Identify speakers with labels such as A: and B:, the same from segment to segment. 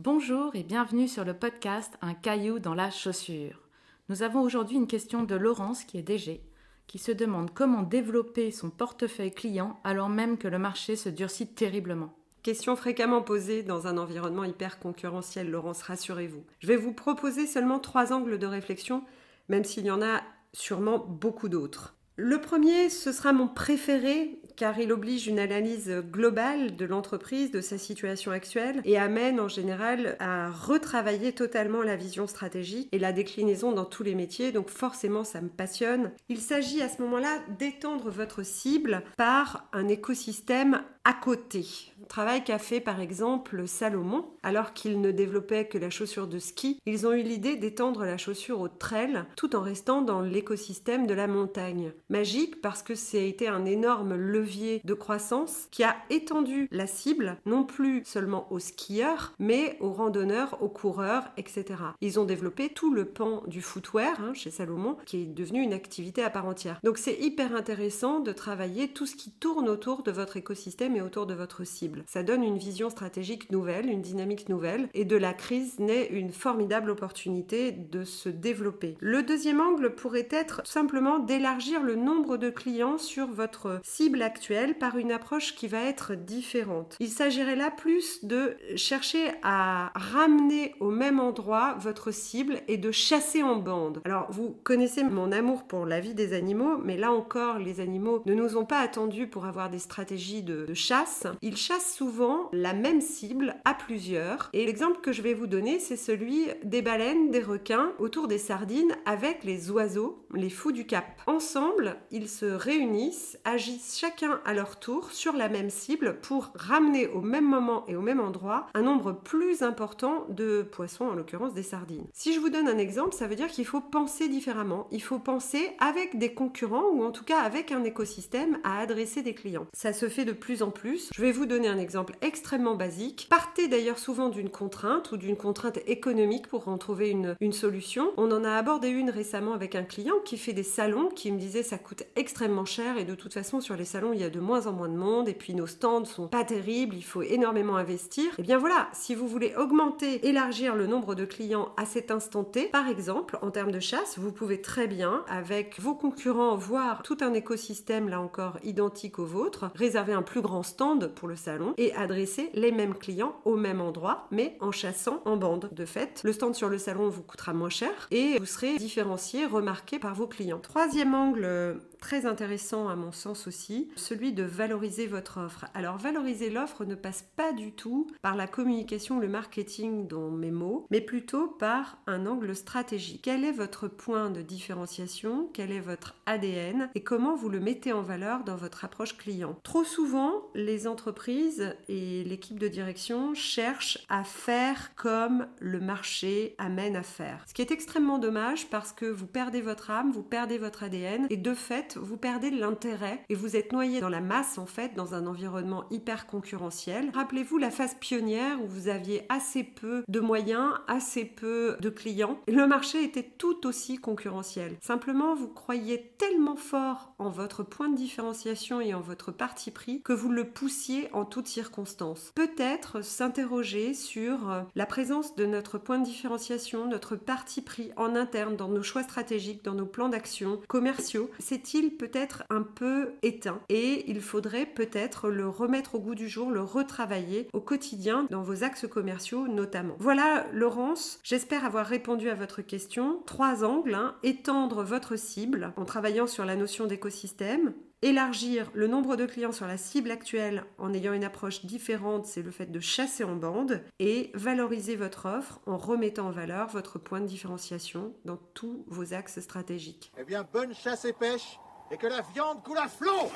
A: Bonjour et bienvenue sur le podcast Un caillou dans la chaussure. Nous avons aujourd'hui une question de Laurence qui est DG, qui se demande comment développer son portefeuille client alors même que le marché se durcit terriblement.
B: Question fréquemment posée dans un environnement hyper concurrentiel, Laurence, rassurez-vous. Je vais vous proposer seulement 3 angles de réflexion, même s'il y en a sûrement beaucoup d'autres. Le premier, ce sera mon préféré, car il oblige une analyse globale de l'entreprise, de sa situation actuelle, et amène en général à retravailler totalement la vision stratégique et la déclinaison dans tous les métiers, donc forcément ça me passionne. Il s'agit à ce moment-là d'étendre votre cible par un écosystème à côté. Travail qu'a fait par exemple Salomon, alors qu'ils ne développaient que la chaussure de ski, ils ont eu l'idée d'étendre la chaussure au trail tout en restant dans l'écosystème de la montagne. Magique parce que ça a été un énorme levier de croissance qui a étendu la cible, non plus seulement aux skieurs, mais aux randonneurs, aux coureurs, etc. Ils ont développé tout le pan du footwear chez Salomon, qui est devenu une activité à part entière. Donc c'est hyper intéressant de travailler tout ce qui tourne autour de votre écosystème et autour de votre cible. Ça donne une vision stratégique nouvelle, une dynamique nouvelle, et de la crise naît une formidable opportunité de se développer. Le deuxième angle pourrait être tout simplement d'élargir le nombre de clients sur votre cible actuelle par une approche qui va être différente. Il s'agirait là plus de chercher à ramener au même endroit votre cible et de chasser en bande. Alors, vous connaissez mon amour pour la vie des animaux, mais là encore, les animaux ne nous ont pas attendus pour avoir des stratégies de chasse. Ils chassent souvent la même cible à plusieurs. Et l'exemple que je vais vous donner, c'est celui des baleines, des requins, autour des sardines, avec les oiseaux, les fous du Cap. Ensemble, ils se réunissent, agissent chacun à leur tour sur la même cible pour ramener au même moment et au même endroit un nombre plus important de poissons, en l'occurrence des sardines. Si je vous donne un exemple, ça veut dire qu'il faut penser différemment. Il faut penser avec des concurrents ou en tout cas avec un écosystème à adresser des clients. Ça se fait de plus en plus. Je vais vous donner un exemple extrêmement basique. Partez d'ailleurs souvent d'une contrainte ou d'une contrainte économique pour en trouver une solution. On en a abordé une récemment avec un client qui fait des salons, qui me disait ça coûte extrêmement cher et de toute façon sur les salons il y a de moins en moins de monde et puis nos stands sont pas terribles, il faut énormément investir. Et bien voilà, si vous voulez augmenter, élargir le nombre de clients à cet instant T, par exemple en termes de chasse, vous pouvez très bien avec vos concurrents voir tout un écosystème là encore identique au vôtre, réserver un plus grand stand pour le salon et adresser les mêmes clients au même endroit mais en chassant en bande. De fait, le stand sur le salon vous coûtera moins cher et vous serez différencié, remarqué par vos clients. Troisième angle très intéressant à mon sens aussi, celui de valoriser votre offre. Alors valoriser l'offre ne passe pas du tout par la communication, le marketing dans mes mots, mais plutôt par un angle stratégique. Quel est votre point de différenciation? Quel est votre ADN? Et comment vous le mettez en valeur dans votre approche client? Trop souvent, les entreprises et l'équipe de direction cherchent à faire comme le marché amène à faire. Ce qui est extrêmement dommage parce que vous perdez votre âme, vous perdez votre ADN et de fait, vous perdez l'intérêt et vous êtes noyé dans la masse en fait, dans un environnement hyper concurrentiel. Rappelez-vous la phase pionnière où vous aviez assez peu de moyens, assez peu de clients. Et le marché était tout aussi concurrentiel. Simplement, vous croyiez tellement fort en votre point de différenciation et en votre parti pris que vous le poussiez en toutes circonstances. Peut-être s'interroger sur la présence de notre point de différenciation, notre parti pris en interne dans nos choix stratégiques, dans nos plans d'action commerciaux. C'est-il peut-être un peu éteint et il faudrait peut-être le remettre au goût du jour, le retravailler au quotidien dans vos axes commerciaux notamment. Voilà Laurence, j'espère avoir répondu à votre question. 3 angles, étendre votre cible en travaillant sur la notion d'écosystème, élargir le nombre de clients sur la cible actuelle en ayant une approche différente, c'est le fait de chasser en bande, et valoriser votre offre en remettant en valeur votre point de différenciation dans tous vos axes stratégiques.
C: Eh bien, bonne chasse et pêche, et que la viande coule à flot!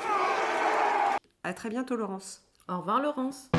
B: À très bientôt Laurence.
A: Au revoir Laurence.